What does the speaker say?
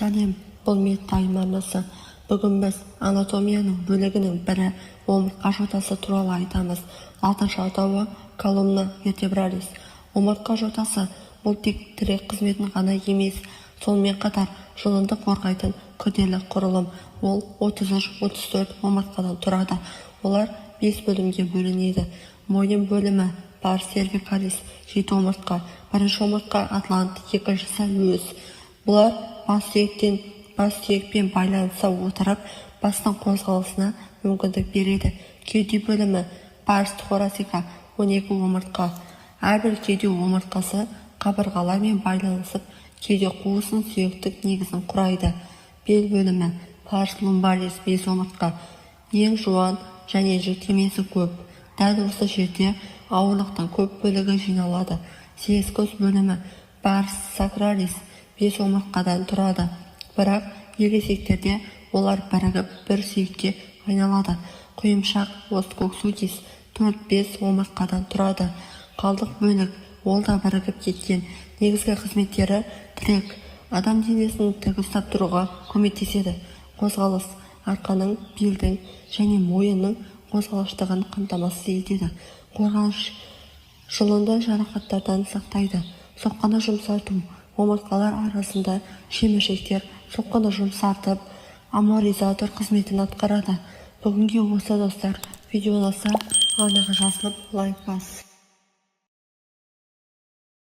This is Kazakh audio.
Сәлем, бұл медтайм арнасы. Бүгін біз анатомияның бөлігінің бірі омыртқа жотасы туралы айтамыз. 6-шы атауы колумна вертебралис. Омыртқа жотасы бұл тек тірек қызметін ғана емес, сонымен қатар жұлынды қорғайтын күрделі құрылым. Ол 33-34 омыртқадан тұрады. Олар 5 бөлімге бөлінеді. Мойын бөлімі бар сервикалис, жеті омыртқа, бірінші омыртқа атлант, екіншісі өз. Бұлар бас сүйекпен байланыса отырып, бастың қозғалысына мүмкіндік береді. Кеуде бөлімі барс thoracika, 12 омыртқа. Әрбір кеуде омыртқасы қабырғалармен байланысып, кеуде қуысының сүйектік негізін құрайды. Бел бөлімі pars lumbaris, 5 омыртқа. Ең жуан және жүктемесі көп. Дәл осы жерде ауырлықтың көп бөлігі жиналады. Сиескөз бөлімі pars sacralis, 5 омыртқадан тұрады. Бірақ ересектерде олар бірігіп бір сүйекке айналады. Құйымшақ ост коксудис 4-5 омыртқадан тұрады. Қалдық бөлік ол да бірігіп кеткен. Негізгі қызметтері тірек. Адам денесін тік ұстап тұруға көмектеседі. Қозғалыс арқаның, белдің және мойынның қозғалыштығын қамтамасыз етеді. Қорғаныш жұлынды жарақаттардан сақтайды. Соққыны жұмсарту. Омыртқалар арасында шеміршектер соққыны жұмсартып, аморизатор қызметін атқарады. Бүгінге осы достар. Видео ұнаса, арнаға жазылып лайк бас.